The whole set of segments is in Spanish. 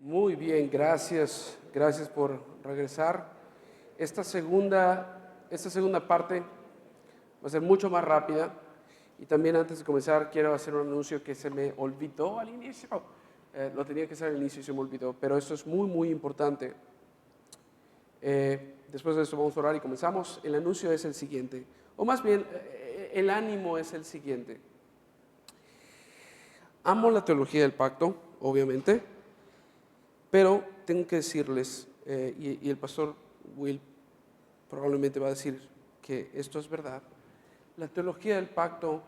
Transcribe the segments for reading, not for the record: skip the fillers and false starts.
Muy bien, gracias. Gracias por regresar. Esta segunda parte va a ser mucho más rápida. Y también antes de comenzar quiero hacer un anuncio que se me olvidó al inicio. Lo tenía que hacer al inicio y se me olvidó, pero esto es muy, muy importante. Después de esto vamos a orar y comenzamos. El anuncio es el siguiente, o más bien, el ánimo es el siguiente. Amo la teología del pacto, obviamente, pero tengo que decirles, y el pastor Will probablemente va a decir que esto es verdad, la teología del pacto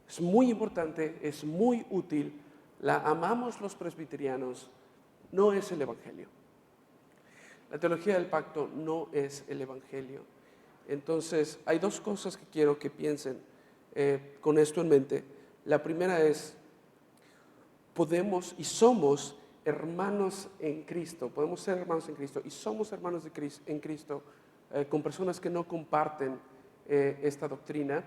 es muy importante, es muy útil, la amamos los presbiterianos, no es el Evangelio. La teología del pacto no es el Evangelio. Entonces, hay dos cosas que quiero que piensen con esto en mente. La primera es, podemos y somos hermanos en Cristo, podemos ser hermanos en Cristo y somos hermanos en Cristo con personas que no comparten esta doctrina,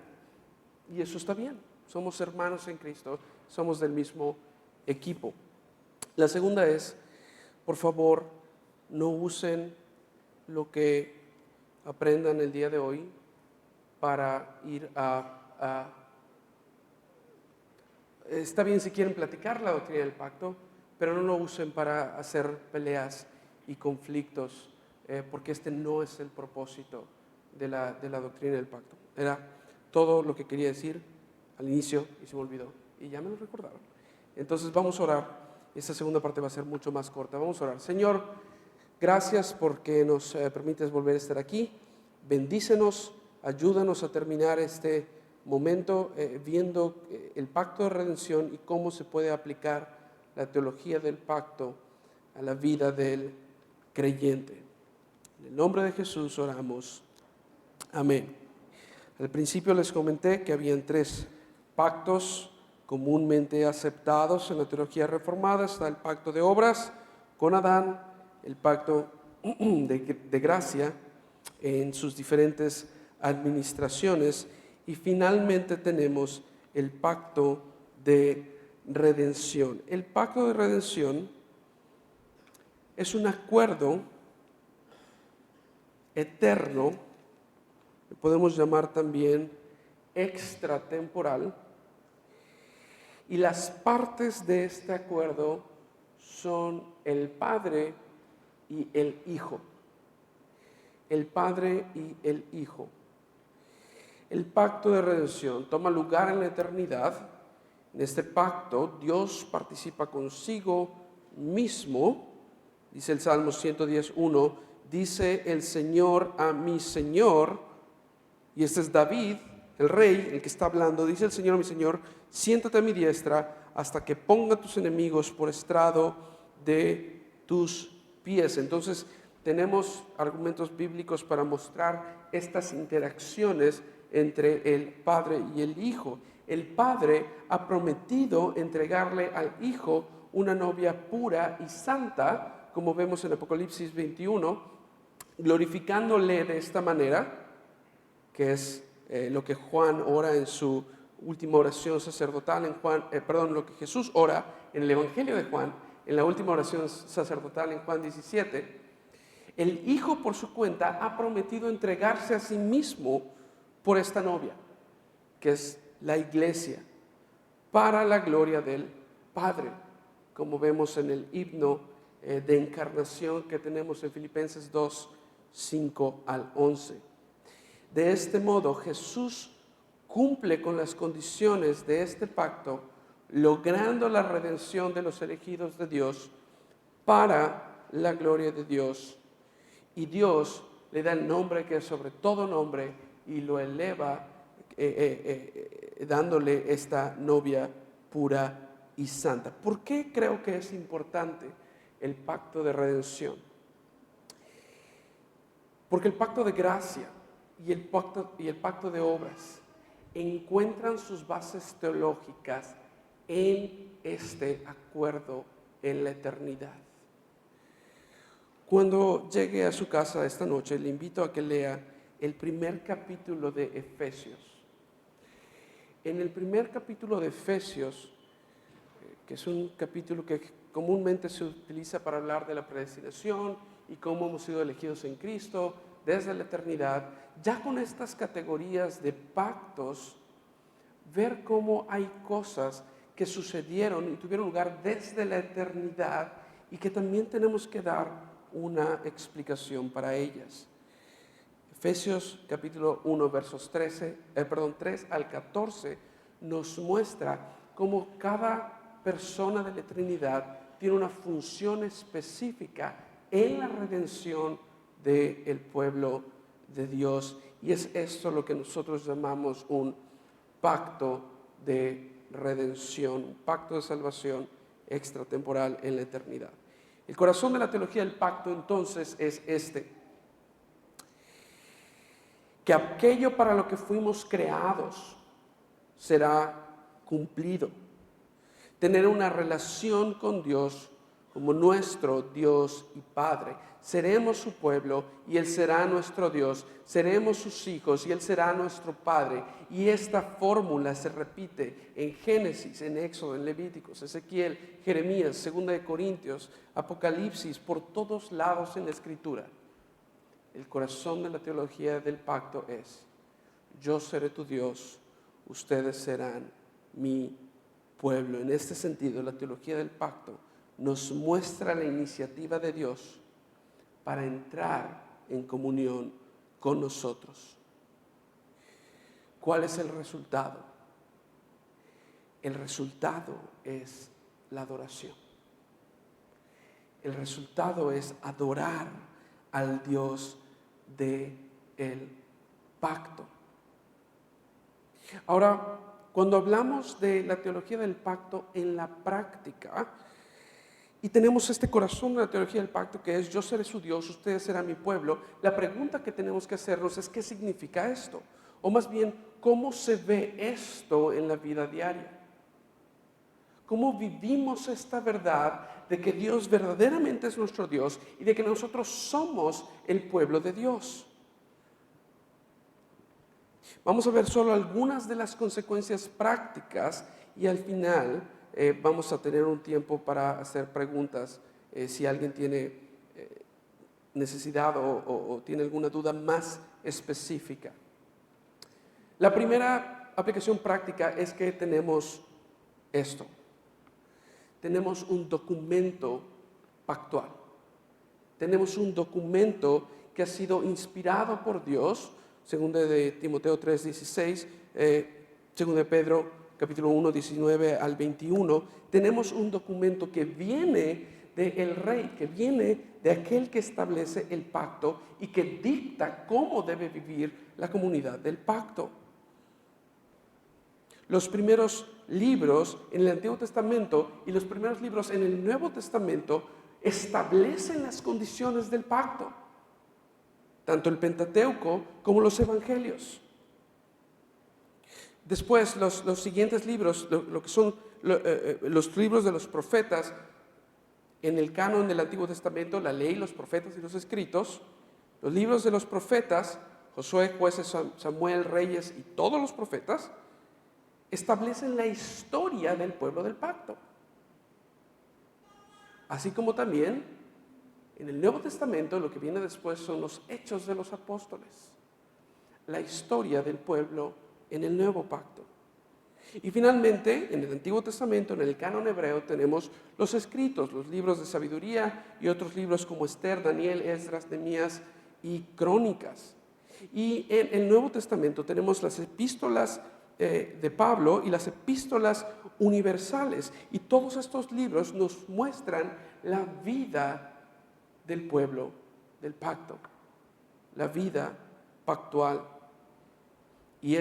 y eso está bien, somos hermanos en Cristo, somos del mismo equipo. La segunda es, por favor, no usen lo que aprendan el día de hoy para ir está bien si quieren platicar la doctrina del pacto, pero no lo usen para hacer peleas y conflictos, porque este no es el propósito de la doctrina del pacto. Era todo lo que quería decir al inicio y se me olvidó, y ya me lo recordaron. Entonces vamos a orar. Esta segunda parte va a ser mucho más corta. Vamos a orar. Señor, gracias porque nos permites volver a estar aquí. Bendícenos, ayúdanos a terminar este momento viendo el pacto de redención y cómo se puede aplicar la teología del pacto a la vida del creyente. En el nombre de Jesús oramos. Amén. Al principio les comenté que habían tres pactos comúnmente aceptados en la teología reformada. Está el pacto de obras con Adán, el pacto de gracia en sus diferentes administraciones, y finalmente tenemos el pacto de redención. El pacto de redención es un acuerdo eterno, que podemos llamar también extratemporal, y las partes de este acuerdo son el Padre y el Hijo. El Padre y el Hijo. El pacto de redención toma lugar en la eternidad. En este pacto Dios participa consigo mismo. Dice el Salmo 110:1, dice el Señor a mi Señor, y este es David, el rey, el que está hablando. Dice el Señor a mi Señor, siéntate a mi diestra hasta que ponga tus enemigos por estrado de tus pies. Entonces tenemos argumentos bíblicos para mostrar estas interacciones entre el Padre y el Hijo. El Padre ha prometido entregarle al Hijo una novia pura y santa, como vemos en Apocalipsis 21, glorificándole de esta manera, que es lo que Juan ora en su última oración sacerdotal, lo que Jesús ora en el Evangelio de Juan, en la última oración sacerdotal en Juan 17. El Hijo por su cuenta ha prometido entregarse a sí mismo por esta novia, que es la iglesia, para la gloria del Padre, como vemos en el himno de encarnación que tenemos en Filipenses 2, 5 al 11. De este modo, Jesús cumple con las condiciones de este pacto, logrando la redención de los elegidos de Dios para la gloria de Dios. Y Dios le da el nombre que es sobre todo nombre y lo eleva dándole esta novia pura y santa. ¿Por qué creo que es importante el pacto de redención? Porque el pacto de gracia y el pacto de obras encuentran sus bases teológicas en este acuerdo en la eternidad. Cuando llegue a su casa esta noche, le invito a que lea el primer capítulo de Efesios. En el primer capítulo de Efesios, que es un capítulo que comúnmente se utiliza para hablar de la predestinación y cómo hemos sido elegidos en Cristo desde la eternidad. Ya con estas categorías de pactos, ver cómo hay cosas que sucedieron y tuvieron lugar desde la eternidad y que también tenemos que dar una explicación para ellas. Efesios capítulo 1 versos 3 al 14 nos muestra cómo cada persona de la Trinidad tiene una función específica en la redención del pueblo de Dios, y es esto lo que nosotros llamamos un pacto de redención, un pacto de salvación extratemporal en la eternidad. El corazón de la teología del pacto entonces es que aquello para lo que fuimos creados será cumplido. Tener una relación con Dios como nuestro Dios y Padre. Seremos su pueblo y Él será nuestro Dios. Seremos sus hijos y Él será nuestro Padre. Y esta fórmula se repite en Génesis, en Éxodo, en Levíticos, Ezequiel, Jeremías, 2 de Corintios, Apocalipsis, por todos lados en la Escritura. El corazón de la teología del pacto es: yo seré tu Dios, ustedes serán mi pueblo. En este sentido, la teología del pacto nos muestra la iniciativa de Dios para entrar en comunión con nosotros. ¿Cuál es el resultado? El resultado es la adoración. El resultado es adorar al Dios del pacto. Ahora, cuando hablamos de la teología del pacto en la práctica, y tenemos este corazón de la teología del pacto que es: yo seré su Dios, ustedes serán mi pueblo, la pregunta que tenemos que hacernos es: ¿qué significa esto? O más bien, ¿cómo se ve esto en la vida diaria? ¿Cómo vivimos esta verdad de que Dios verdaderamente es nuestro Dios y de que nosotros somos el pueblo de Dios? Vamos a ver solo algunas de las consecuencias prácticas y al final vamos a tener un tiempo para hacer preguntas si alguien tiene necesidad o tiene alguna duda más específica. La primera aplicación práctica es que tenemos esto. Tenemos un documento pactual. Tenemos un documento que ha sido inspirado por Dios, según de Timoteo 3:16, según de Pedro capítulo 1, 19 al 21. Tenemos un documento que viene del rey, que viene de aquel que establece el pacto y que dicta cómo debe vivir la comunidad del pacto. Los primeros libros en el Antiguo Testamento y los primeros libros en el Nuevo Testamento establecen las condiciones del pacto, tanto el Pentateuco como los Evangelios. Después, los siguientes libros, lo que son los libros de los profetas, en el canon del Antiguo Testamento, la ley, los profetas y los escritos, los libros de los profetas, Josué, Jueces, Samuel, Reyes y todos los profetas, establecen la historia del pueblo del pacto. Así como también en el Nuevo Testamento lo que viene después son los hechos de los apóstoles, la historia del pueblo en el nuevo pacto. Y finalmente, en el Antiguo Testamento, en el canon hebreo, tenemos los escritos, los libros de sabiduría y otros libros como Esther, Daniel, Esdras, Nehemías y Crónicas. Y en el Nuevo Testamento tenemos las epístolas de Pablo y las epístolas universales. Y todos estos libros nos muestran la vida del pueblo del pacto, la vida pactual. Y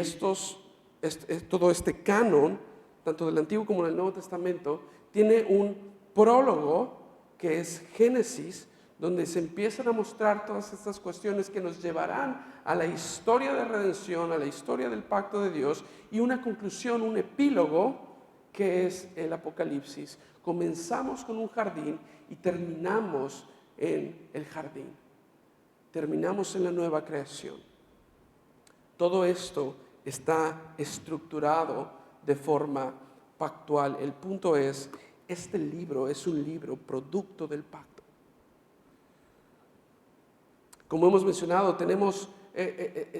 todo este canon, tanto del Antiguo como del Nuevo Testamento, tiene un prólogo que es Génesis, donde se empiezan a mostrar todas estas cuestiones que nos llevarán a la historia de redención, a la historia del pacto de Dios, y una conclusión, un epílogo, que es el Apocalipsis. Comenzamos con un jardín y terminamos en el jardín. Terminamos en la nueva creación. Todo esto está estructurado de forma pactual. El punto es este libro es un libro producto del pacto. Como hemos mencionado,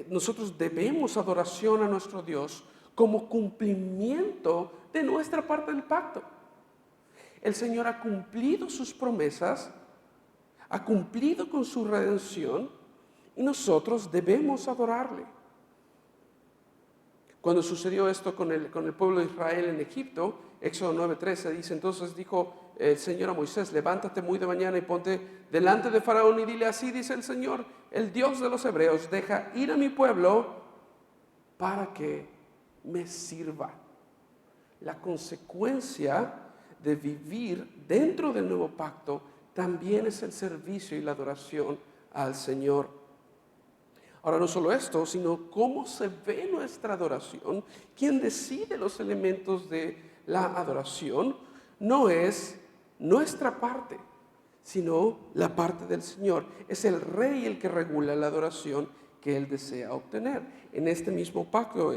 nosotros debemos adoración a nuestro Dios como cumplimiento de nuestra parte del pacto. El Señor ha cumplido sus promesas, ha cumplido con su redención y nosotros debemos adorarle. Cuando sucedió esto con el pueblo de Israel en Egipto, Éxodo 9:13 dice, entonces dijo el Señor a Moisés, levántate muy de mañana y ponte delante de Faraón y dile, así dice el Señor, el Dios de los hebreos, deja ir a mi pueblo para que me sirva. La consecuencia de vivir dentro del nuevo pacto también es el servicio y la adoración al Señor. Ahora, no solo esto, sino cómo se ve nuestra adoración. Quien decide los elementos de la adoración no es nuestra parte, sino la parte del Señor. Es el Rey el que regula la adoración que Él desea obtener. En este mismo pacto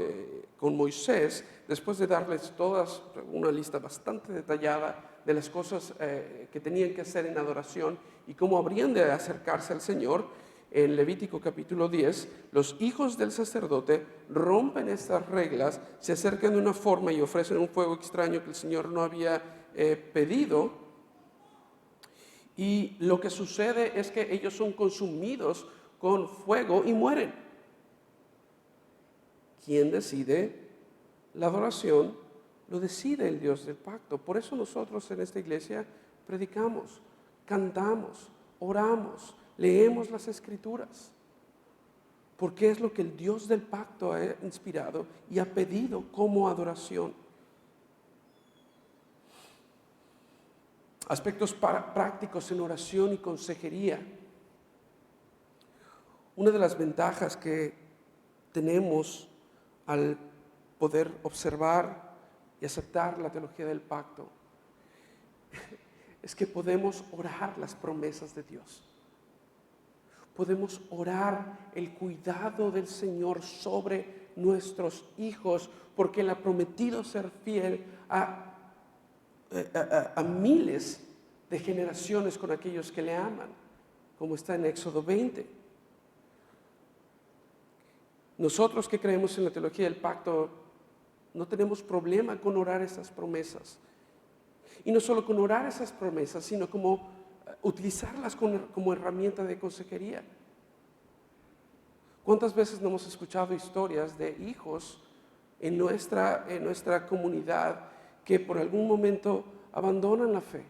con Moisés, después de darles todas una lista bastante detallada de las cosas que tenían que hacer en adoración y cómo habrían de acercarse al Señor, en Levítico capítulo 10, los hijos del sacerdote rompen estas reglas, se acercan de una forma y ofrecen un fuego extraño que el Señor no había pedido. Y lo que sucede es que ellos son consumidos con fuego y mueren. ¿Quién decide la adoración? Lo decide el Dios del pacto. Por eso nosotros en esta iglesia predicamos, cantamos, oramos, leemos las Escrituras, porque es lo que el Dios del pacto ha inspirado y ha pedido como adoración. Aspectos prácticos en oración y consejería. Una de las ventajas que tenemos al poder observar y aceptar la teología del pacto es que podemos orar las promesas de Dios. Podemos orar el cuidado del Señor sobre nuestros hijos, porque Él ha prometido ser fiel a miles de generaciones con aquellos que le aman, como está en Éxodo 20. Nosotros que creemos en la teología del pacto no tenemos problema con orar esas promesas. Y no solo con orar esas promesas, sino como utilizarlas como herramienta de consejería. ¿Cuántas veces no hemos escuchado historias de hijos en nuestra comunidad que por algún momento abandonan la fe?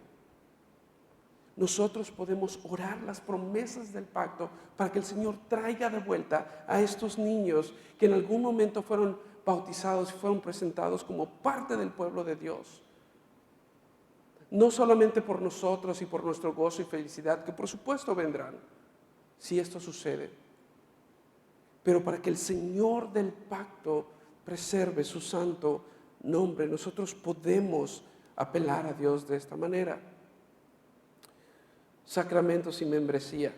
Nosotros podemos orar las promesas del pacto para que el Señor traiga de vuelta a estos niños que en algún momento fueron bautizados y fueron presentados como parte del pueblo de Dios. No solamente por nosotros y por nuestro gozo y felicidad, que por supuesto vendrán, si esto sucede, pero para que el Señor del pacto preserve su santo nombre. Nosotros podemos apelar a Dios de esta manera. Sacramentos y membresía.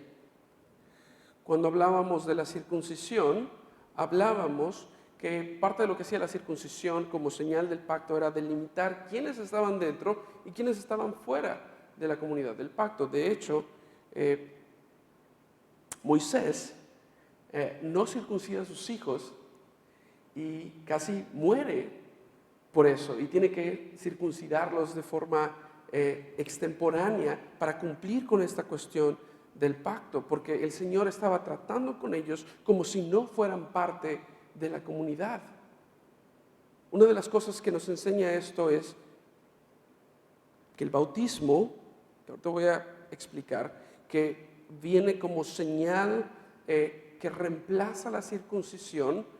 Cuando hablábamos de la circuncisión, hablábamos que parte de lo que hacía la circuncisión como señal del pacto era delimitar quiénes estaban dentro y quiénes estaban fuera de la comunidad del pacto. De hecho, Moisés no circuncida a sus hijos y casi muere por eso, y tiene que circuncidarlos de forma extemporánea para cumplir con esta cuestión del pacto, porque el Señor estaba tratando con ellos como si no fueran parte de la comunidad. Una de las cosas que nos enseña esto es que el bautismo, te voy a explicar, que viene como señal que reemplaza la circuncisión.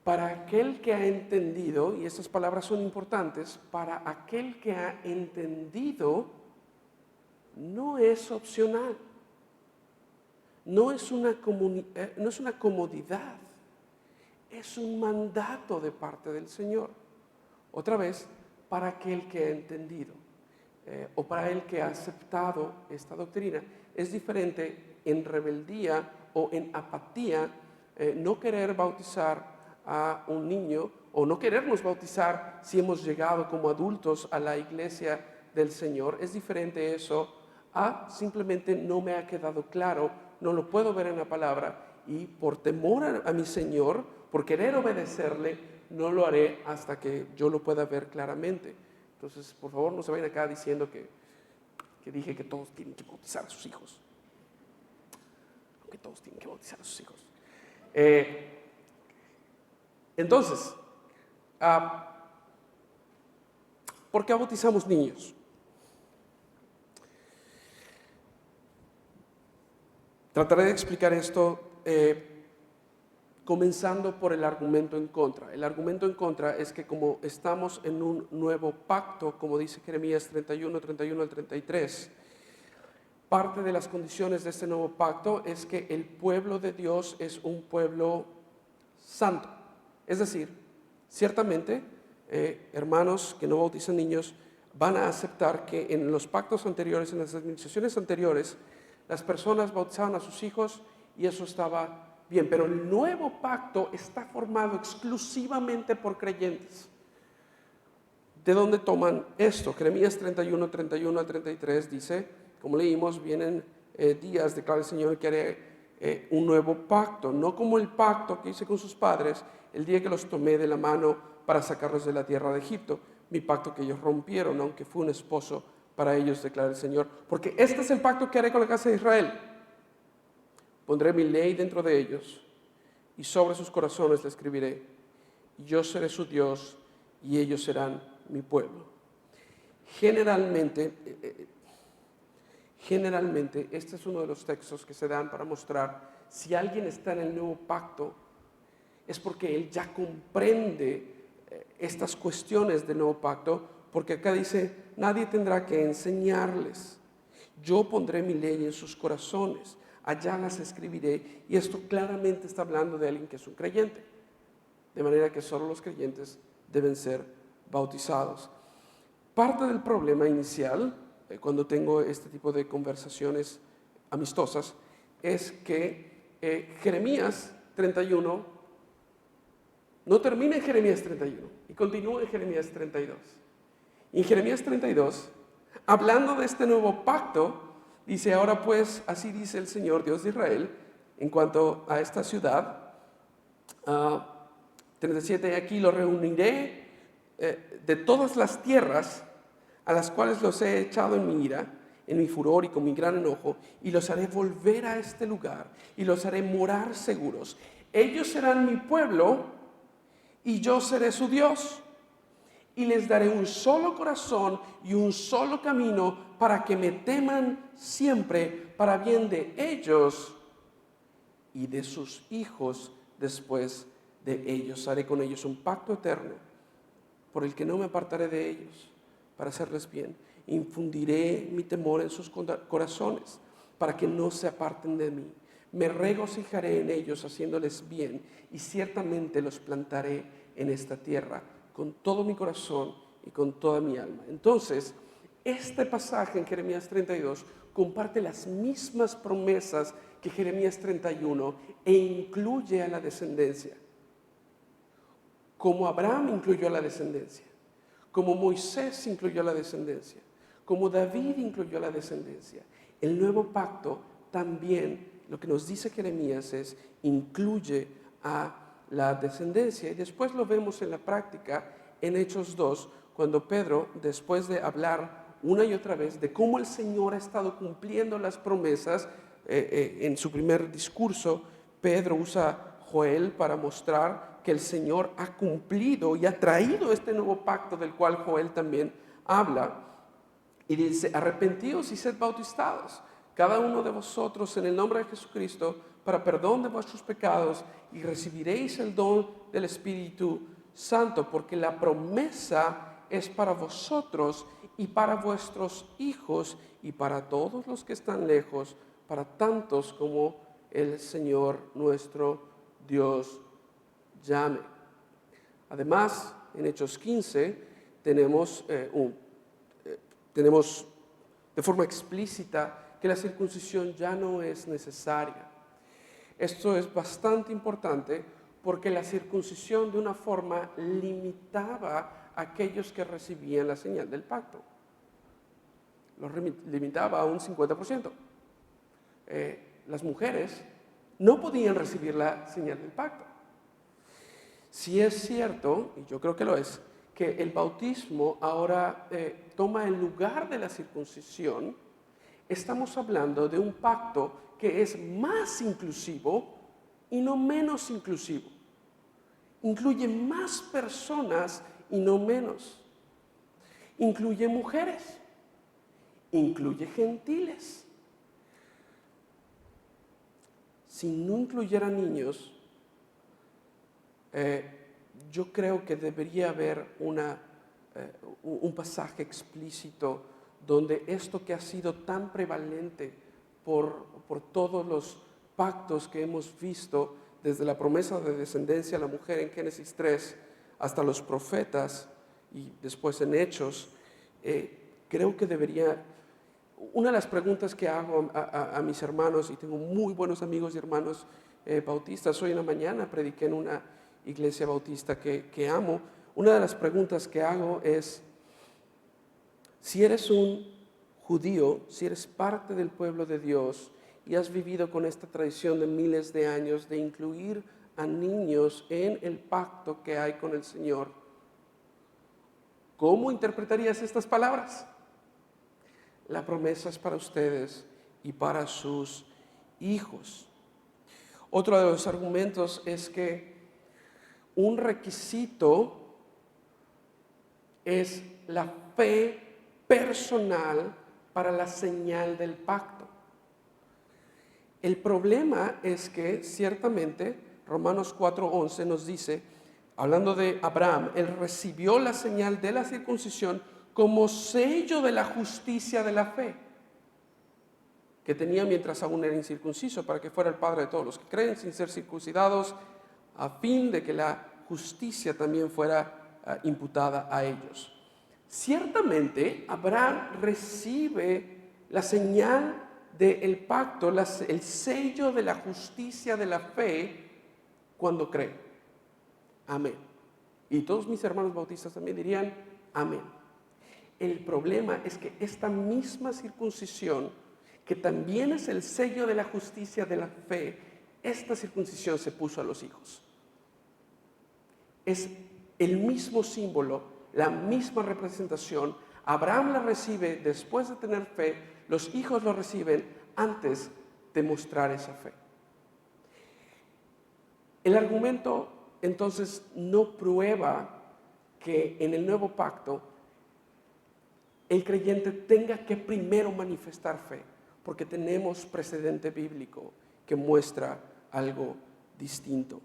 Para aquel que ha entendido, y estas palabras son importantes, para aquel que ha entendido, no es opcional, no es una comodidad, es un mandato de parte del Señor. Otra vez, para aquel que ha entendido, o para el que ha aceptado esta doctrina. Es diferente en rebeldía o en apatía, no querer bautizar a un niño o no querernos bautizar si hemos llegado como adultos a la iglesia del Señor. Es diferente eso a simplemente no me ha quedado claro, no lo puedo ver en la palabra y por temor a mi Señor, por querer obedecerle, no lo haré hasta que yo lo pueda ver claramente. Entonces, por favor, no se vayan acá diciendo que dije que todos tienen que bautizar a sus hijos. No, que todos tienen que bautizar a sus hijos. Entonces, ¿por qué bautizamos niños? Trataré de explicar esto comenzando por el argumento en contra. El argumento en contra es que como estamos en un nuevo pacto, como dice Jeremías 31, 31 al 33, parte de las condiciones de este nuevo pacto es que el pueblo de Dios es un pueblo santo. Es decir, ciertamente, hermanos que no bautizan niños van a aceptar que en los pactos anteriores, en las administraciones anteriores, las personas bautizaban a sus hijos y eso estaba bien, pero el nuevo pacto está formado exclusivamente por creyentes. ¿De dónde toman esto? Jeremías 31, 31 al 33 dice, como leímos, vienen días, declara el Señor, que haré un nuevo pacto, no como el pacto que hice con sus padres el día que los tomé de la mano para sacarlos de la tierra de Egipto, mi pacto que ellos rompieron, aunque fue un esposo para ellos, declara el Señor, porque este es el pacto que haré con la casa de Israel. Pondré mi ley dentro de ellos y sobre sus corazones la escribiré. Yo seré su Dios y ellos serán mi pueblo. Generalmente, este es uno de los textos que se dan para mostrar si alguien está en el nuevo pacto, es porque él ya comprende estas cuestiones del nuevo pacto, porque acá dice, nadie tendrá que enseñarles. Yo pondré mi ley en sus corazones, allá las escribiré, y esto claramente está hablando de alguien que es un creyente, de manera que solo los creyentes deben ser bautizados. Parte del problema inicial, cuando tengo este tipo de conversaciones amistosas, es que Jeremías 31 no termina en Jeremías 31 y continúa en Jeremías 32. Y en Jeremías 32, hablando de este nuevo pacto, dice, ahora pues, así dice el Señor Dios de Israel, en cuanto a esta ciudad, 37, aquí lo reuniré de todas las tierras a las cuales los he echado en mi ira, en mi furor y con mi gran enojo, y los haré volver a este lugar, y los haré morar seguros. Ellos serán mi pueblo, y yo seré su Dios. Y les daré un solo corazón y un solo camino para que me teman siempre para bien de ellos y de sus hijos después de ellos. Haré con ellos un pacto eterno por el que no me apartaré de ellos para hacerles bien. Infundiré mi temor en sus corazones para que no se aparten de mí. Me regocijaré en ellos haciéndoles bien y ciertamente los plantaré en esta tierra con todo mi corazón y con toda mi alma. Entonces, este pasaje en Jeremías 32 comparte las mismas promesas que Jeremías 31 e incluye a la descendencia. Como Abraham incluyó a la descendencia, como Moisés incluyó a la descendencia, como David incluyó a la descendencia. El nuevo pacto también, lo que nos dice Jeremías es, incluye a la descendencia. Y después lo vemos en la práctica en Hechos 2, cuando Pedro, después de hablar una y otra vez de cómo el Señor ha estado cumpliendo las promesas, en su primer discurso, Pedro usa Joel para mostrar que el Señor ha cumplido y ha traído este nuevo pacto del cual Joel también habla. Y dice, arrepentíos y sed bautizados, cada uno de vosotros en el nombre de Jesucristo, para perdón de vuestros pecados, y recibiréis el don del Espíritu Santo, porque la promesa es para vosotros y para vuestros hijos y para todos los que están lejos, para tantos como el Señor nuestro Dios llame. Además, en Hechos 15 tenemos de forma explícita que la circuncisión ya no es necesaria. Esto es bastante importante porque la circuncisión de una forma limitaba a aquellos que recibían la señal del pacto. Los limitaba a un 50%. Las mujeres no podían recibir la señal del pacto. Si es cierto, y yo creo que lo es, que el bautismo ahora toma el lugar de la circuncisión, estamos hablando de un pacto que es más inclusivo y no menos inclusivo. Incluye más personas y no menos. Incluye mujeres. Incluye gentiles. Si no incluyera niños, yo creo que debería haber un pasaje explícito donde esto que ha sido tan prevalente por todos los pactos que hemos visto, desde la promesa de descendencia a la mujer en Génesis 3 hasta los profetas y después en Hechos, creo que debería. Una de las preguntas que hago a mis hermanos, y tengo muy buenos amigos y hermanos bautistas, hoy en la mañana prediqué en una iglesia bautista que amo. Una de las preguntas que hago es: si eres un judío, si eres parte del pueblo de Dios y has vivido con esta tradición de miles de años de incluir a niños en el pacto que hay con el Señor, ¿cómo interpretarías estas palabras? La promesa es para ustedes y para sus hijos. Otro de los argumentos es que un requisito es la fe personal para la señal del pacto. El problema es que ciertamente Romanos 4:11 nos dice, hablando de Abraham, él recibió la señal de la circuncisión como sello de la justicia de la fe que tenía mientras aún era incircunciso, para que fuera el padre de todos los que creen sin ser circuncidados, a fin de que la justicia también fuera imputada a ellos. Ciertamente, Abraham recibe la señal del pacto, el sello de la justicia de la fe, cuando cree. Amén. Y todos mis hermanos bautistas también dirían amén. El problema es que esta misma circuncisión, que también es el sello de la justicia de la fe, esta circuncisión se puso a los hijos. Es el mismo símbolo, la misma representación. Abraham la recibe después de tener fe, los hijos lo reciben antes de mostrar esa fe. El argumento entonces no prueba que en el nuevo pacto el creyente tenga que primero manifestar fe, porque tenemos precedente bíblico que muestra algo distinto.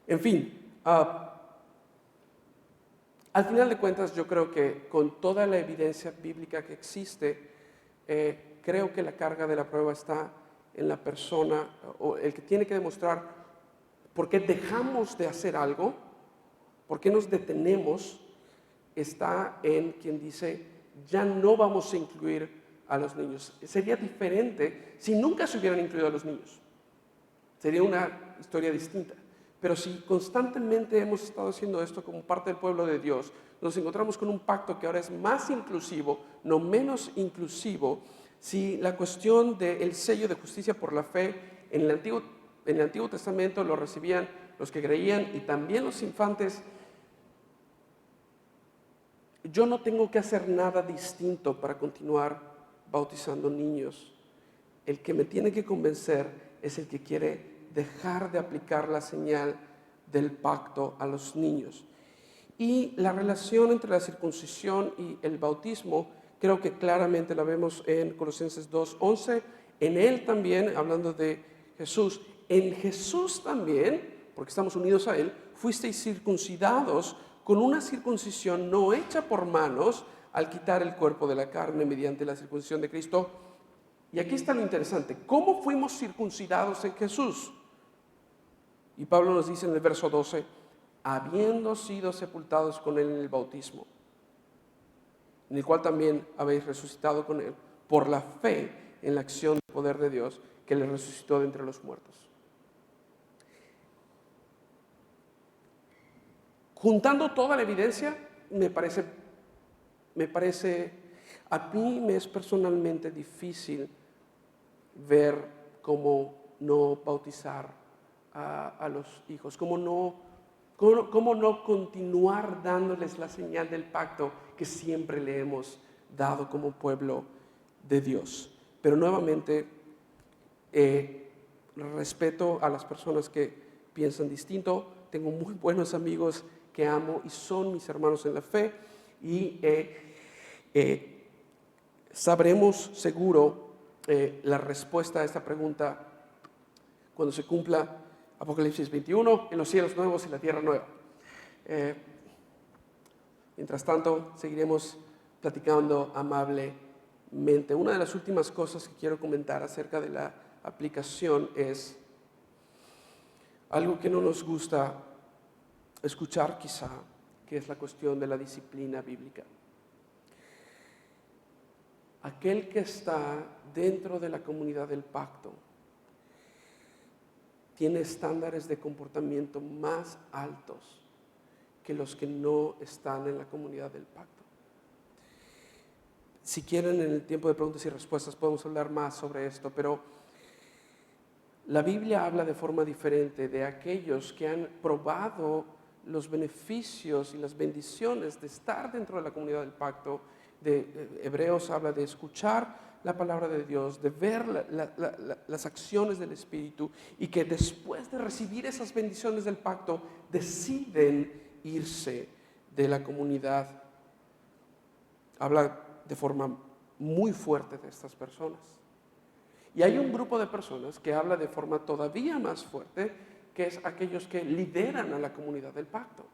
En fin, al final de cuentas yo creo que con toda la evidencia bíblica que existe, creo que la carga de la prueba está en la persona, o el que tiene que demostrar por qué dejamos de hacer algo, por qué nos detenemos, está en quien dice, ya no vamos a incluir a los niños. Sería diferente si nunca se hubieran incluido a los niños. Sería una historia distinta. Pero si constantemente hemos estado haciendo esto como parte del pueblo de Dios, nos encontramos con un pacto que ahora es más inclusivo, no menos inclusivo. Si la cuestión del sello de justicia por la fe en el Antiguo Testamento lo recibían los que creían y también los infantes, yo no tengo que hacer nada distinto para continuar bautizando niños. El que me tiene que convencer es el que quiere dejar de aplicar la señal del pacto a los niños. Y la relación entre la circuncisión y el bautismo, creo que claramente la vemos en Colosenses 2:11. En él también, hablando de Jesús, en Jesús también, porque estamos unidos a él, fuisteis circuncidados con una circuncisión no hecha por manos, al quitar el cuerpo de la carne mediante la circuncisión de Cristo. Y aquí está lo interesante, ¿cómo fuimos circuncidados en Jesús? Y Pablo nos dice en el verso 12, habiendo sido sepultados con él en el bautismo, en el cual también habéis resucitado con él, por la fe en la acción del poder de Dios, que le resucitó de entre los muertos. juntando toda la evidencia, me parece, a mí me es personalmente difícil ver cómo no bautizar a los hijos, cómo no continuar dándoles la señal del pacto que siempre le hemos dado como pueblo de Dios. Pero nuevamente, respeto a las personas que piensan distinto. Tengo muy buenos amigos que amo y son mis hermanos en la fe, y sabremos seguro la respuesta a esta pregunta cuando se cumpla Apocalipsis 21, en los cielos nuevos y la tierra nueva. Mientras tanto, seguiremos platicando amablemente. Una de las últimas cosas que quiero comentar acerca de la aplicación es algo que no nos gusta escuchar quizá, que es la cuestión de la disciplina bíblica. Aquel que está dentro de la comunidad del pacto tiene estándares de comportamiento más altos que los que no están en la comunidad del pacto. Si quieren, en el tiempo de preguntas y respuestas podemos hablar más sobre esto, pero la Biblia habla de forma diferente de aquellos que han probado los beneficios y las bendiciones de estar dentro de la comunidad del pacto. De Hebreos habla de escuchar la palabra de Dios, de ver las acciones del Espíritu, y que después de recibir esas bendiciones del pacto deciden irse de la comunidad. Habla de forma muy fuerte de estas personas. Y hay un grupo de personas que habla de forma todavía más fuerte, que es aquellos que lideran a la comunidad del pacto.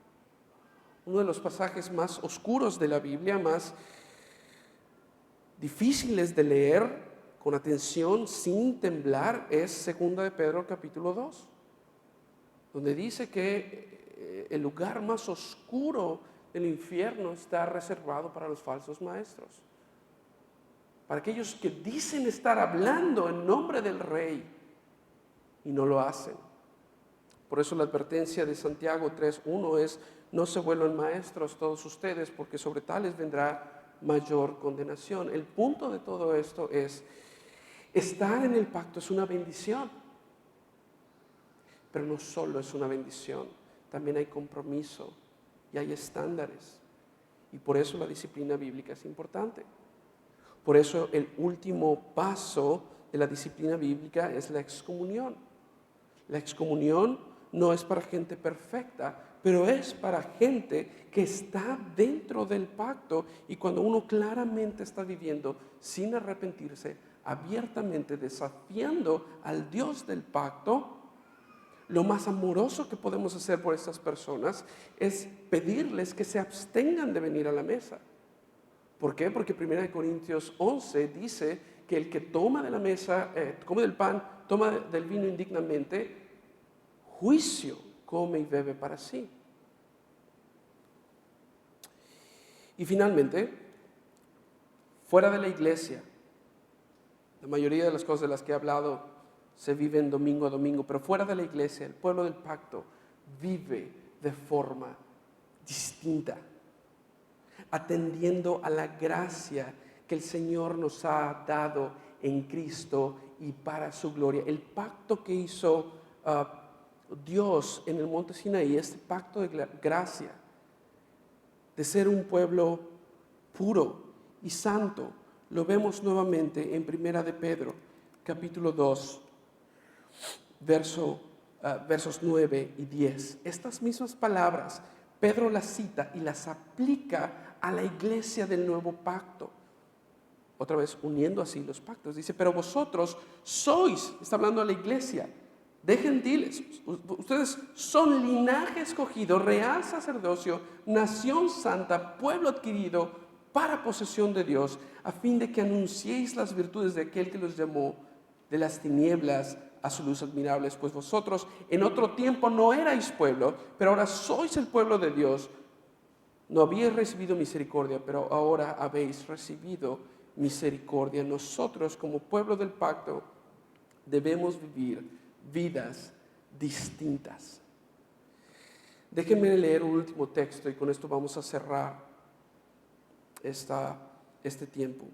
Uno de los pasajes más oscuros de la Biblia, más difíciles de leer con atención, sin temblar, es 2 de Pedro capítulo 2, donde dice que el lugar más oscuro del infierno está reservado para los falsos maestros, para aquellos que dicen estar hablando en nombre del Rey y no lo hacen. Por eso la advertencia de Santiago 3:1 es: no se vuelvan maestros todos ustedes, porque sobre tales vendrá mayor condenación. El punto de todo esto es: estar en el pacto es una bendición, pero no solo es una bendición, también hay compromiso y hay estándares, y por eso la disciplina bíblica es importante. Por eso el último paso de la disciplina bíblica es la excomunión. La excomunión no es para gente perfecta, pero es para gente que está dentro del pacto, y cuando uno claramente está viviendo sin arrepentirse, abiertamente desafiando al Dios del pacto, lo más amoroso que podemos hacer por estas personas es pedirles que se abstengan de venir a la mesa. ¿Por qué? Porque 1 Corintios 11 dice que el que toma de la mesa, come del pan, toma del vino indignamente, juicio come y bebe para sí. Y finalmente, fuera de la iglesia, la mayoría de las cosas de las que he hablado se viven domingo a domingo, pero fuera de la iglesia, el pueblo del pacto vive de forma distinta, atendiendo a la gracia que el Señor nos ha dado en Cristo y para su gloria. El pacto que hizo Dios en el monte Sinaí, este pacto de gracia, de ser un pueblo puro y santo, lo vemos nuevamente en 1 de Pedro, capítulo 2, versos 9 y 10. Estas mismas palabras Pedro las cita y las aplica a la iglesia del nuevo pacto. Otra vez uniendo así los pactos. Dice: pero vosotros sois, está hablando a la iglesia de gentiles, ustedes son linaje escogido, real sacerdocio, nación santa, pueblo adquirido para posesión de Dios, a fin de que anunciéis las virtudes de aquel que los llamó de las tinieblas a su luz admirable. Pues vosotros en otro tiempo no erais pueblo, pero ahora sois el pueblo de Dios. No habíais recibido misericordia, pero ahora habéis recibido misericordia. Nosotros, como pueblo del pacto, debemos vivir vidas distintas. Déjenme leer un último texto y con esto vamos a cerrar este tiempo.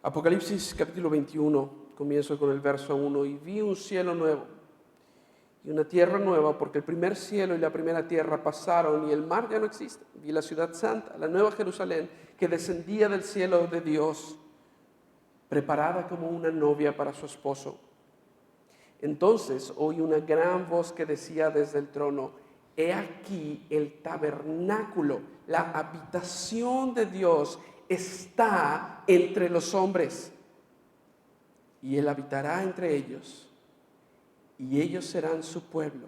Apocalipsis capítulo 21, comienzo con el verso 1. Y vi un cielo nuevo y una tierra nueva, porque el primer cielo y la primera tierra pasaron y el mar ya no existe. Vi la ciudad santa, la nueva Jerusalén, que descendía del cielo de Dios, preparada como una novia para su esposo. Entonces oí una gran voz que decía desde el trono: he aquí el tabernáculo, la habitación de Dios está entre los hombres, y Él habitará entre ellos, y ellos serán su pueblo,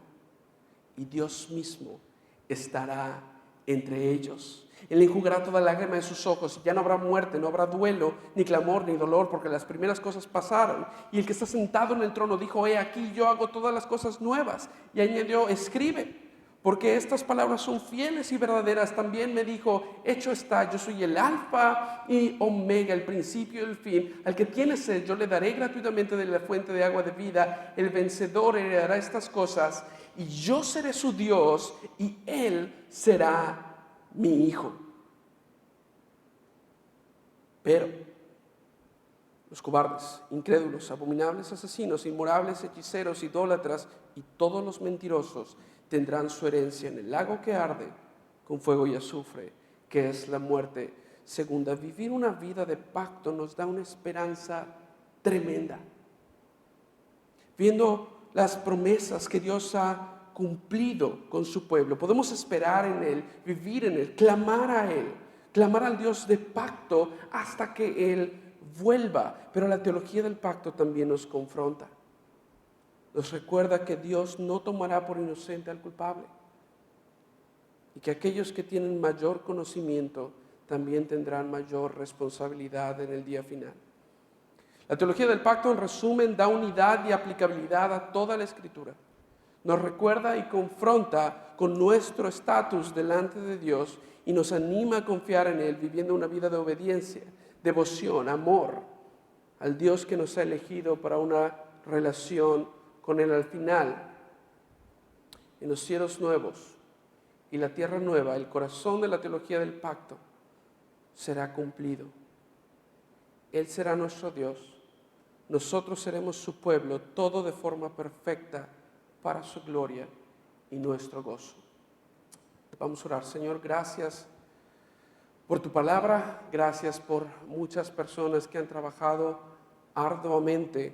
y Dios mismo estará entre ellos. Él enjugará toda lágrima de sus ojos, y ya no habrá muerte, no habrá duelo, ni clamor, ni dolor, porque las primeras cosas pasaron. Y el que está sentado en el trono dijo: he aquí, yo hago todas las cosas nuevas. Y añadió: escribe, porque estas palabras son fieles y verdaderas. También me dijo: hecho está, yo soy el alfa y omega, el principio y el fin. Al que tiene sed, yo le daré gratuitamente de la fuente de agua de vida. El vencedor heredará estas cosas, y yo seré su Dios, y él será mi hijo. Pero los cobardes, incrédulos, abominables, asesinos, inmorables, hechiceros, idólatras y todos los mentirosos tendrán su herencia en el lago que arde con fuego y azufre, que es la muerte segunda. Vivir una vida de pacto nos da una esperanza tremenda. Viendo las promesas que Dios ha cumplido con su pueblo, podemos esperar en Él, vivir en Él, clamar a Él, clamar al Dios de pacto hasta que Él vuelva. Pero la teología del pacto también nos confronta. Nos recuerda que Dios no tomará por inocente al culpable, y que aquellos que tienen mayor conocimiento también tendrán mayor responsabilidad en el día final. La teología del pacto, en resumen, da unidad y aplicabilidad a toda la Escritura. Nos recuerda y confronta con nuestro estatus delante de Dios y nos anima a confiar en Él, viviendo una vida de obediencia, devoción, amor al Dios que nos ha elegido para una relación con Él. Al final, en los cielos nuevos y la tierra nueva, el corazón de la teología del pacto será cumplido. Él será nuestro Dios, nosotros seremos su pueblo, todo de forma perfecta para su gloria y nuestro gozo. Vamos a orar. Señor, gracias por tu palabra, gracias por muchas personas que han trabajado arduamente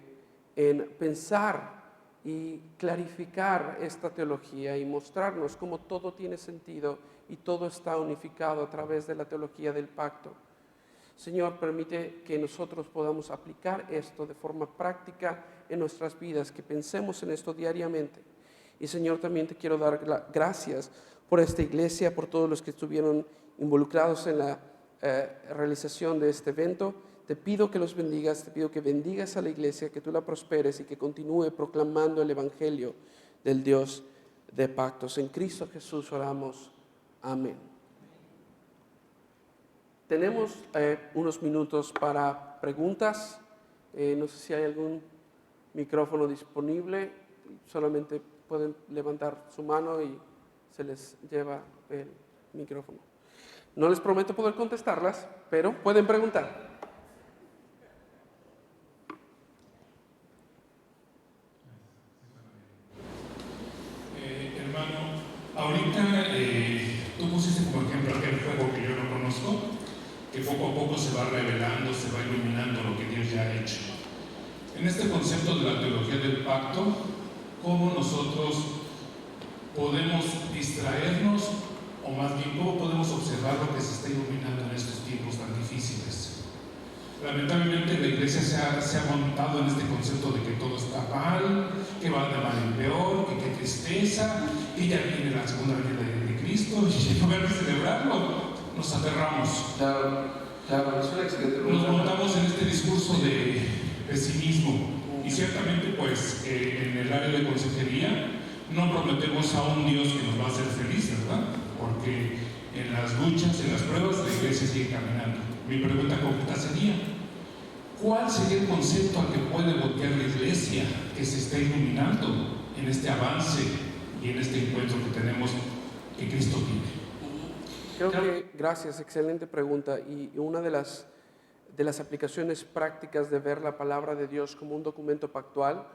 en pensar y clarificar esta teología y mostrarnos cómo todo tiene sentido y todo está unificado a través de la teología del pacto. Señor, permite que nosotros podamos aplicar esto de forma práctica en nuestras vidas, que pensemos en esto diariamente. Y Señor, también te quiero dar gracias por esta iglesia, por todos los que estuvieron involucrados en la realización de este evento. Te pido que los bendigas, te pido que bendigas a la iglesia, que tú la prosperes y que continúe proclamando el evangelio del Dios de pactos. En Cristo Jesús oramos. Amén. Tenemos unos minutos para preguntas. No sé si hay algún micrófono disponible. Solamente pueden levantar su mano y se les lleva el micrófono. No les prometo poder contestarlas, pero pueden preguntar. Hermano, ahorita tú pusiste como ejemplo aquel fuego que yo no conozco, que poco a poco se va revelando, se va iluminando lo que Dios ya ha hecho. En este concepto de la teología del pacto, ¿cómo nosotros podemos distraernos, o más bien cómo podemos observar lo que se está iluminando en estos tiempos tan difíciles? Lamentablemente la iglesia se ha montado en este concepto de que todo está mal, que va de mal en peor, que qué tristeza, que ya viene la segunda venida de Cristo, y en lugar de celebrarlo, nos aferramos. Claro, es una excelente pregunta. Nos montamos en este discurso de pesimismo, y ciertamente pues en el área de consejería no prometemos a un Dios que nos va a hacer felices, ¿verdad? Porque en las luchas, en las pruebas, la iglesia sigue caminando. Mi pregunta concreta sería: ¿cuál sería el concepto al que puede voltear la iglesia que se está iluminando en este avance y en este encuentro que tenemos que Cristo vive? Creo que, gracias, excelente pregunta. Y una de las aplicaciones prácticas de ver la palabra de Dios como un documento pactual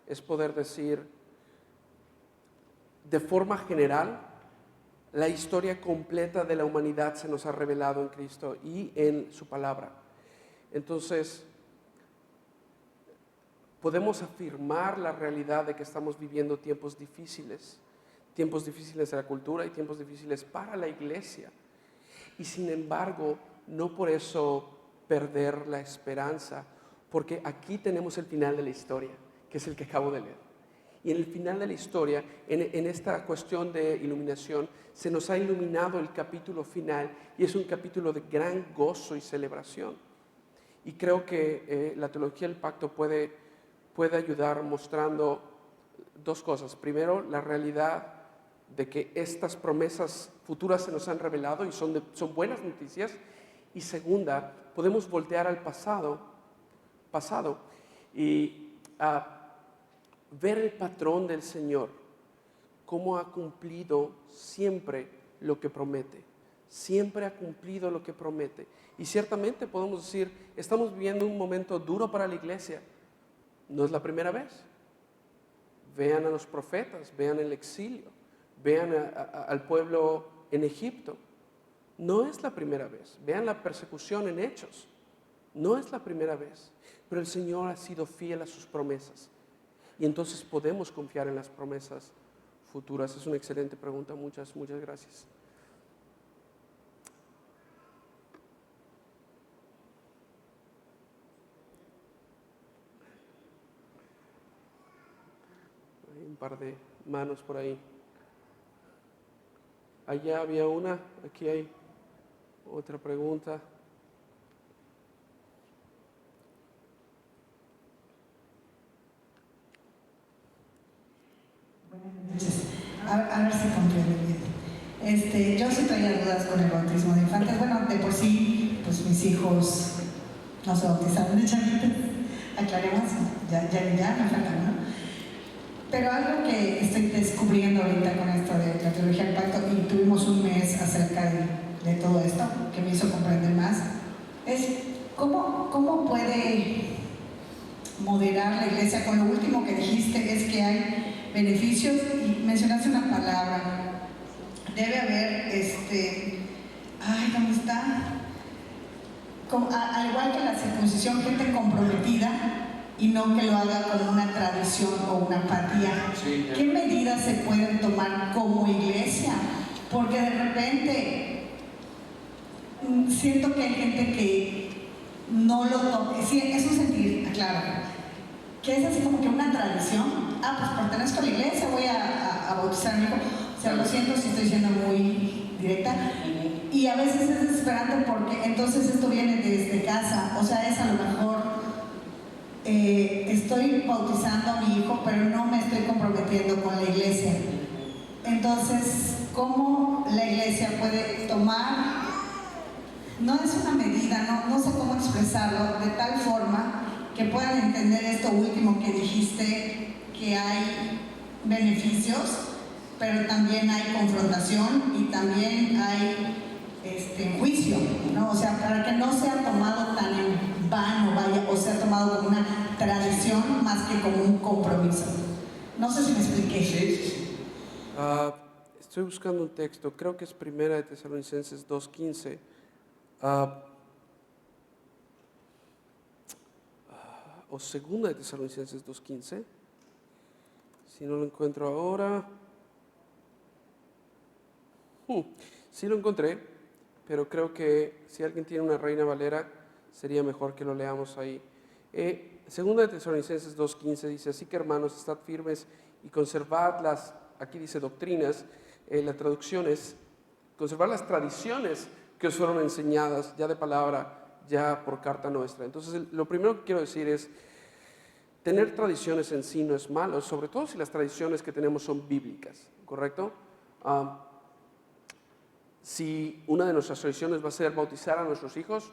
es poder decir, de forma general, la historia completa de la humanidad se nos ha revelado en Cristo y en su palabra. Entonces, podemos afirmar la realidad de que estamos viviendo tiempos difíciles de la cultura y tiempos difíciles para la iglesia. Y sin embargo, no por eso perder la esperanza, porque aquí tenemos el final de la historia, que es el que acabo de leer. Y en el final de la historia, en esta cuestión de iluminación, se nos ha iluminado el capítulo final y es un capítulo de gran gozo y celebración. Y creo que la teología del pacto puede ayudar mostrando dos cosas. Primero, la realidad de que estas promesas futuras se nos han revelado y son buenas noticias. Y segunda, podemos voltear al pasado y ver el patrón del Señor, cómo ha cumplido siempre lo que promete. Siempre ha cumplido lo que promete. Y ciertamente podemos decir, estamos viviendo un momento duro para la iglesia. No es la primera vez. Vean a los profetas, vean el exilio, vean al pueblo en Egipto. No es la primera vez. Vean la persecución en Hechos. No es la primera vez. Pero el Señor ha sido fiel a sus promesas. Y entonces podemos confiar en las promesas futuras. Es una excelente pregunta. Muchas gracias. Hay un par de manos por ahí. Allá había una, aquí hay otra pregunta. Buenas noches. A ver si comprendo bien. Yo sí traía dudas con el bautismo de infantes. Bueno, de por sí, pues mis hijos no se bautizaron de chavitos. Aclaremos, ya me faltan, ¿no? Pero algo que estoy descubriendo ahorita con esto de la teología del pacto, y tuvimos un mes acerca de todo esto, que me hizo comprender más, es cómo puede moderar la iglesia. Con lo último que dijiste es que hay beneficios, y mencionaste una palabra, debe haber, ¿dónde está? Al igual que la circuncisión, gente comprometida y no que lo haga como una tradición o una apatía. Sí, ¿qué medidas se pueden tomar como iglesia? Porque de repente siento que hay gente que no lo toma. Sí, es un sentir, claro, que es así como que una tradición. Pues pertenezco a la iglesia, voy a bautizar a mi hijo. O sea, lo siento si estoy siendo muy directa. Y a veces es desesperante porque entonces esto viene desde casa. O sea, es a lo mejor estoy bautizando a mi hijo, pero no me estoy comprometiendo con la iglesia. Entonces, ¿cómo la iglesia puede tomar? No es una medida, no sé cómo expresarlo, de tal forma que puedan entender esto último que dijiste, que hay beneficios, pero también hay confrontación y también hay juicio, ¿no? O sea, para que no sea tomado tan en vano, o sea tomado como una tradición más que como un compromiso. No sé si me expliqué. Sí. Estoy buscando un texto, creo que es Primera de Tesalonicenses 2:15. O Segunda de Tesalonicenses 2:15. Si no lo encuentro ahora. Sí lo encontré, pero creo que si alguien tiene una Reina Valera, sería mejor que lo leamos ahí. Segunda de Tesalonicenses 2:15 dice: así que hermanos, estad firmes y conservad aquí dice doctrinas, la traducción es conservar las tradiciones que os fueron enseñadas, ya de palabra, ya por carta nuestra. Entonces, lo primero que quiero decir es, tener tradiciones en sí no es malo, sobre todo si las tradiciones que tenemos son bíblicas, ¿correcto? Si una de nuestras tradiciones va a ser bautizar a nuestros hijos,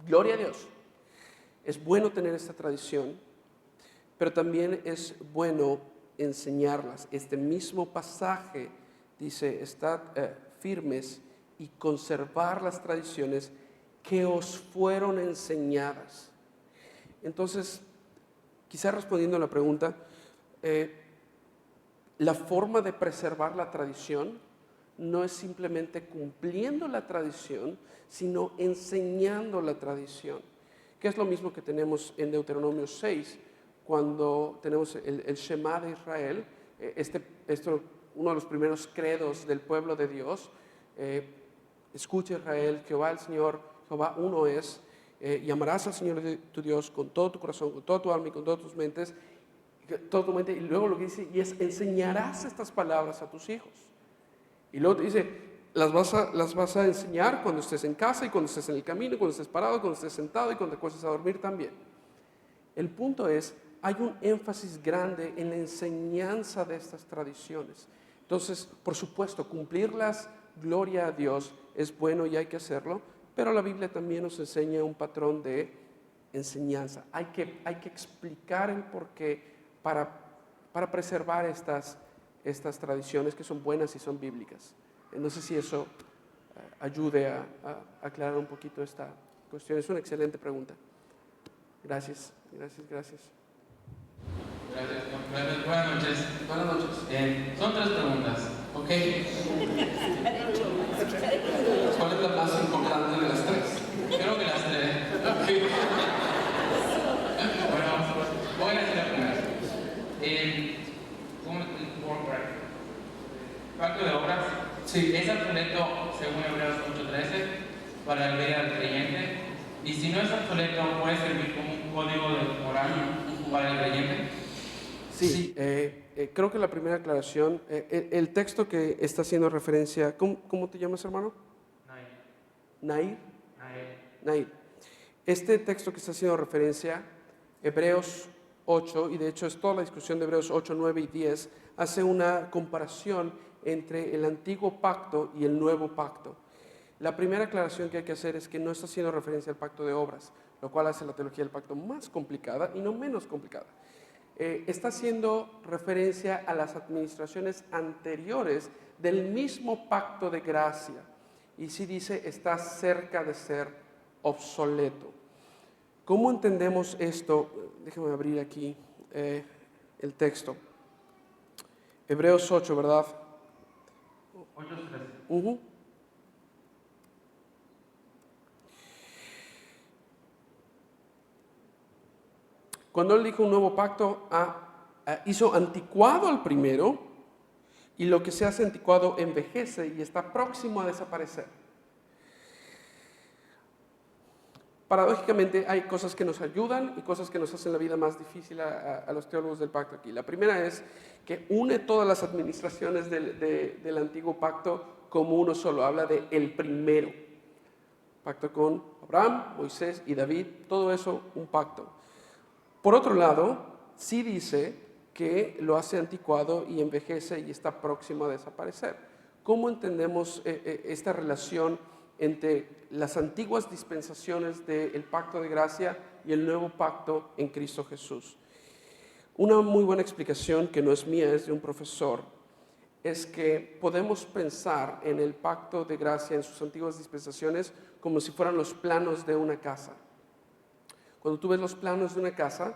gloria a Dios. Es bueno tener esta tradición, pero también es bueno enseñarlas. Este mismo pasaje dice, estad firmes y conservar las tradiciones que os fueron enseñadas. Entonces, quizá respondiendo a la pregunta, la forma de preservar la tradición no es simplemente cumpliendo la tradición, sino enseñando la tradición, que es lo mismo que tenemos en Deuteronomio 6, cuando tenemos el Shema de Israel, uno de los primeros credos del pueblo de Dios. Escucha Israel, Jehová el Señor, Jehová uno es, y amarás al Señor tu Dios con todo tu corazón, con toda tu alma y con todas tus mentes, y luego lo que dice, y es enseñarás estas palabras a tus hijos. Y luego te dice, las vas a enseñar cuando estés en casa y cuando estés en el camino, cuando estés parado, cuando estés sentado y cuando te acuestes a dormir también. El punto es, hay un énfasis grande en la enseñanza de estas tradiciones. Entonces, por supuesto, cumplirlas, gloria a Dios, es bueno y hay que hacerlo, pero la Biblia también nos enseña un patrón de enseñanza. Hay que explicar el porqué para preservar estas tradiciones que son buenas y son bíblicas. No sé si eso ayude a aclarar un poquito esta cuestión. Es una excelente pregunta. Gracias. Gracias. Buenas noches. Buenas noches. Son 3 preguntas. Ok. ¿Cuál es la más importante de las 3? Creo que las 3. Bueno, voy a hacer la primera. Pacto de obras. Sí. Es obsoleto, según Hebreos 8:13, para la vida del creyente. Y si no es obsoleto, puede servir como un código de moral para el creyente. Sí, creo que la primera aclaración, el texto que está haciendo referencia, ¿cómo te llamas, hermano? Nair. Este texto que está haciendo referencia, Hebreos 8, y de hecho es toda la discusión de Hebreos 8, 9 y 10, hace una comparación entre el antiguo pacto y el nuevo pacto. La primera aclaración que hay que hacer es que no está haciendo referencia al pacto de obras, lo cual hace la teología del pacto más complicada y no menos complicada. Está haciendo referencia a las administraciones anteriores del mismo pacto de gracia. Y sí dice, está cerca de ser obsoleto. ¿Cómo entendemos esto? Déjame abrir aquí el texto. Hebreos 8, ¿verdad? 8:13. Cuando él dijo un nuevo pacto, hizo anticuado al primero, y lo que se hace anticuado envejece y está próximo a desaparecer. Paradójicamente hay cosas que nos ayudan y cosas que nos hacen la vida más difícil a los teólogos del pacto aquí. La primera es que une todas las administraciones del antiguo pacto como uno solo. Habla de el primero. Pacto con Abraham, Moisés y David, todo eso un pacto. Por otro lado, sí dice que lo hace anticuado y envejece y está próximo a desaparecer. ¿Cómo entendemos esta relación entre las antiguas dispensaciones del pacto de gracia y el nuevo pacto en Cristo Jesús? Una muy buena explicación, que no es mía, es de un profesor, es que podemos pensar en el pacto de gracia en sus antiguas dispensaciones como si fueran los planos de una casa. Cuando tú ves los planos de una casa,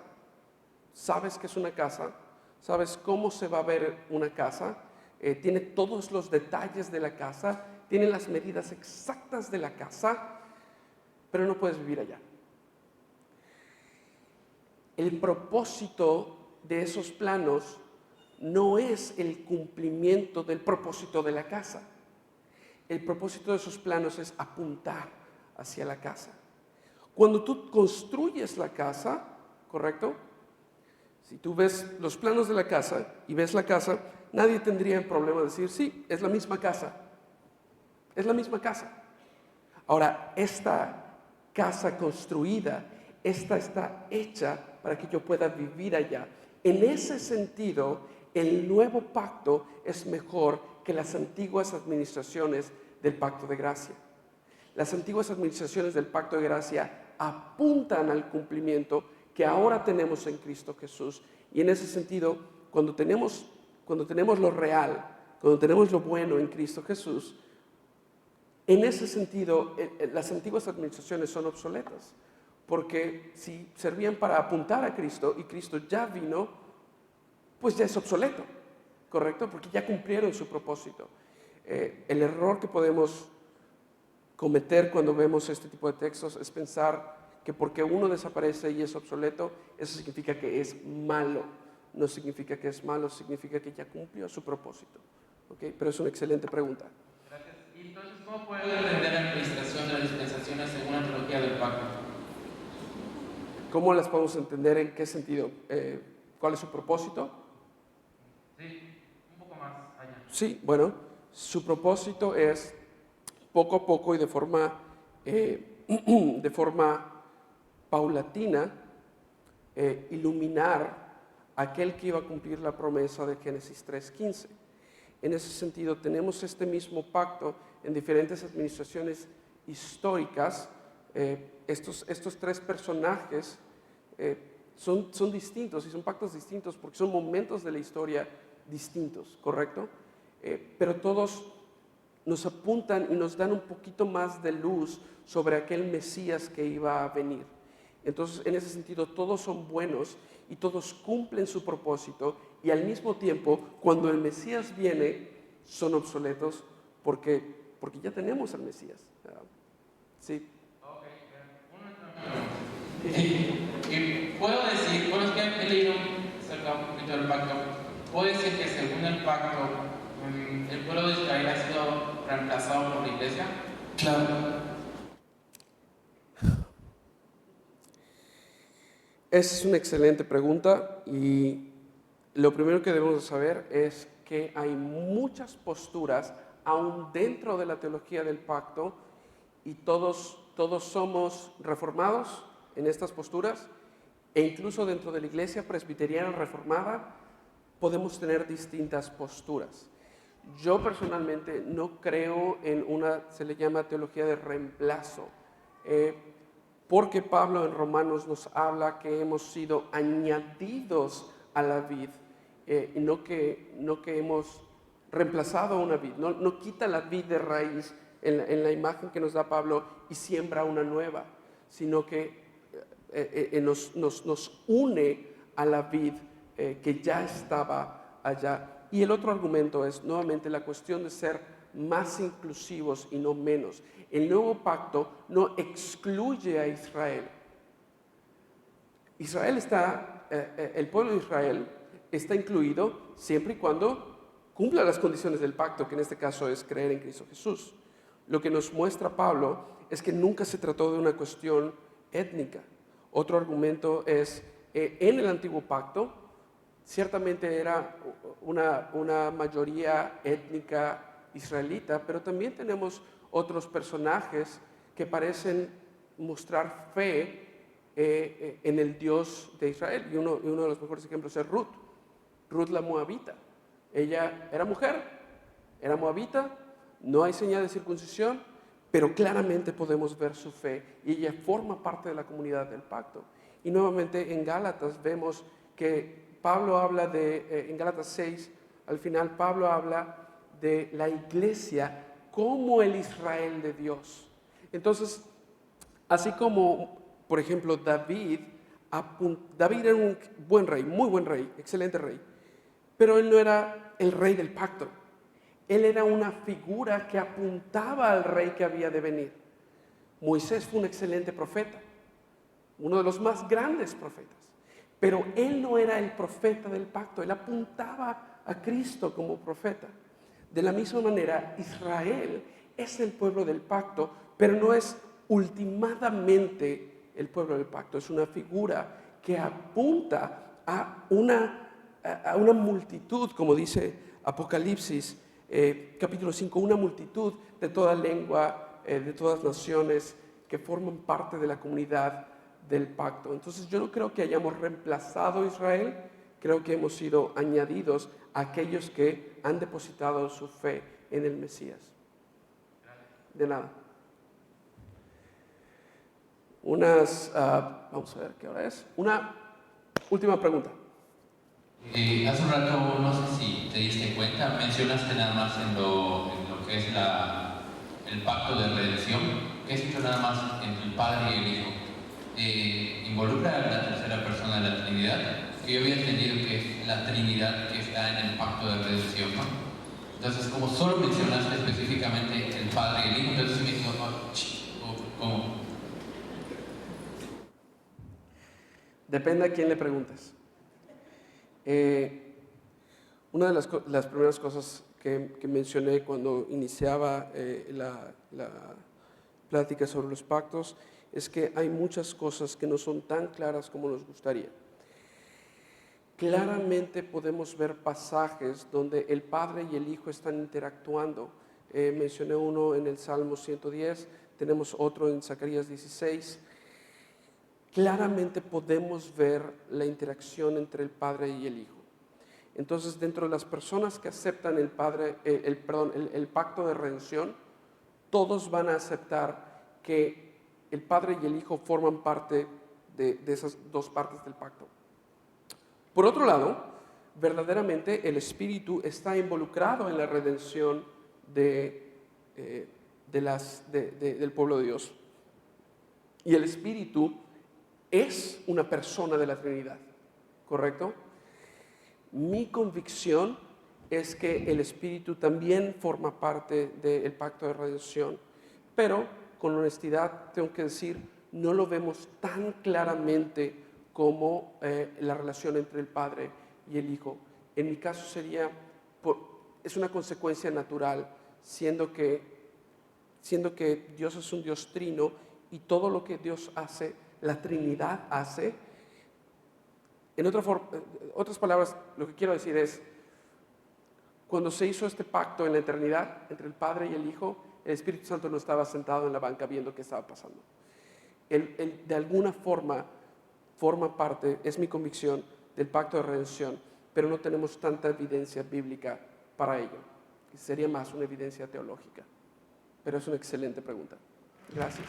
sabes que es una casa, sabes cómo se va a ver una casa, tiene todos los detalles de la casa, tiene las medidas exactas de la casa, pero no puedes vivir allá. El propósito de esos planos no es el cumplimiento del propósito de la casa. El propósito de esos planos es apuntar hacia la casa. Cuando tú construyes la casa, ¿correcto? Si tú ves los planos de la casa y ves la casa, nadie tendría el problema de decir, sí, es la misma casa. Es la misma casa. Ahora, esta casa construida, esta está hecha para que yo pueda vivir allá. En ese sentido, el nuevo pacto es mejor que las antiguas administraciones del pacto de gracia. Las antiguas administraciones del pacto de gracia apuntan al cumplimiento que ahora tenemos en Cristo Jesús. Y en ese sentido, cuando tenemos lo real, cuando tenemos lo bueno en Cristo Jesús, en ese sentido, las antiguas administraciones son obsoletas, porque si servían para apuntar a Cristo y Cristo ya vino, pues ya es obsoleto, ¿correcto? Porque ya cumplieron su propósito. El error que podemos cometer cuando vemos este tipo de textos es pensar que porque uno desaparece y es obsoleto, eso significa que es malo. No significa que es malo, significa que ya cumplió su propósito. ¿Okay? Pero es una excelente pregunta. Gracias. Y entonces, ¿cómo puedo entender la administración de las dispensaciones según la teología del pacto? ¿Cómo las podemos entender? ¿En qué sentido? ¿Cuál es su propósito? Sí, un poco más allá. Sí, bueno, su propósito es poco a poco y de forma paulatina iluminar aquel que iba a cumplir la promesa de Génesis 3:15. En ese sentido, tenemos este mismo pacto en diferentes administraciones históricas. Estos tres personajes son distintos y son pactos distintos porque son momentos de la historia distintos, ¿correcto? Pero todos nos apuntan y nos dan un poquito más de luz sobre aquel Mesías que iba a venir. Entonces, en ese sentido, todos son buenos y todos cumplen su propósito y al mismo tiempo, cuando el Mesías viene, son obsoletos porque ya tenemos al Mesías. Sí. Ok, y puedo decir, bueno, es que he leído cerca un poquito del pacto, puedo decir que según el pacto, el pueblo de Israel ha sido reemplazado por la iglesia. Claro. Esa es una excelente pregunta y lo primero que debemos saber es que hay muchas posturas aún dentro de la teología del pacto y todos somos reformados en estas posturas e incluso dentro de la iglesia presbiteriana reformada podemos tener distintas posturas. Yo personalmente no creo en se le llama teología de reemplazo, porque Pablo en Romanos nos habla que hemos sido añadidos a la vid, y no que hemos reemplazado a una vid, no quita la vid de raíz en la imagen que nos da Pablo y siembra una nueva, sino que nos une a la vid que ya estaba allá. Y el otro argumento es nuevamente la cuestión de ser más inclusivos y no menos. El nuevo pacto no excluye a Israel. El pueblo de Israel está incluido siempre y cuando cumpla las condiciones del pacto, que en este caso es creer en Cristo Jesús. Lo que nos muestra Pablo es que nunca se trató de una cuestión étnica. Otro argumento es, en el antiguo pacto, ciertamente era una mayoría étnica israelita, pero también tenemos otros personajes que parecen mostrar fe en el Dios de Israel. Y uno de los mejores ejemplos es Ruth la moabita. Ella era mujer, era moabita, no hay señal de circuncisión, pero claramente podemos ver su fe y ella forma parte de la comunidad del pacto. Y nuevamente en Gálatas vemos que Pablo habla en Gálatas 6, al final Pablo habla de la iglesia como el Israel de Dios. Entonces, así como, por ejemplo, David era un buen rey, muy buen rey, excelente rey, pero él no era el rey del pacto. Él era una figura que apuntaba al rey que había de venir. Moisés fue un excelente profeta, uno de los más grandes profetas. Pero él no era el profeta del pacto, él apuntaba a Cristo como profeta. De la misma manera, Israel es el pueblo del pacto, pero no es ultimadamente el pueblo del pacto. Es una figura que apunta a una multitud, como dice Apocalipsis, capítulo 5, una multitud de toda lengua, de todas naciones que forman parte de la comunidad del pacto. Entonces yo no creo que hayamos reemplazado a Israel, creo que hemos sido añadidos a aquellos que han depositado su fe en el Mesías. De nada. Vamos a ver qué hora es. Una última pregunta. Hace un rato, no sé si te diste cuenta, mencionaste nada más en lo que es el pacto de redención, que es hecho nada más entre el Padre y el Hijo. Involucra a la tercera persona de la Trinidad, que yo había entendido que es la Trinidad que está en el pacto de redención, ¿no? Entonces, como solo mencionaste específicamente el Padre y el Hijo, entonces me dijo, ¿cómo? Depende a quién le preguntes. Una de las primeras cosas que mencioné cuando iniciaba la plática sobre los pactos es que hay muchas cosas que no son tan claras como nos gustaría. Claramente podemos ver pasajes donde el Padre y el Hijo están interactuando. Mencioné uno en el Salmo 110, tenemos otro en Zacarías 16. Claramente podemos ver la interacción entre el Padre y el Hijo. Entonces, dentro de las personas que aceptan el pacto de redención, todos van a aceptar que el Padre y el Hijo forman parte de esas dos partes del pacto. Por otro lado, verdaderamente el Espíritu está involucrado en la redención del pueblo de Dios. Y el Espíritu es una persona de la Trinidad, ¿correcto? Mi convicción es que el Espíritu también forma parte del pacto de redención, pero con honestidad tengo que decir, no lo vemos tan claramente como la relación entre el Padre y el Hijo. En mi caso es una consecuencia natural, siendo que Dios es un Dios trino y todo lo que Dios hace, la Trinidad hace. En otras palabras, lo que quiero decir es, cuando se hizo este pacto en la eternidad entre el Padre y el Hijo, el Espíritu Santo no estaba sentado en la banca viendo qué estaba pasando. Él de alguna forma forma parte, es mi convicción, del pacto de redención, pero no tenemos tanta evidencia bíblica para ello. Sería más una evidencia teológica. Pero es una excelente pregunta. Gracias.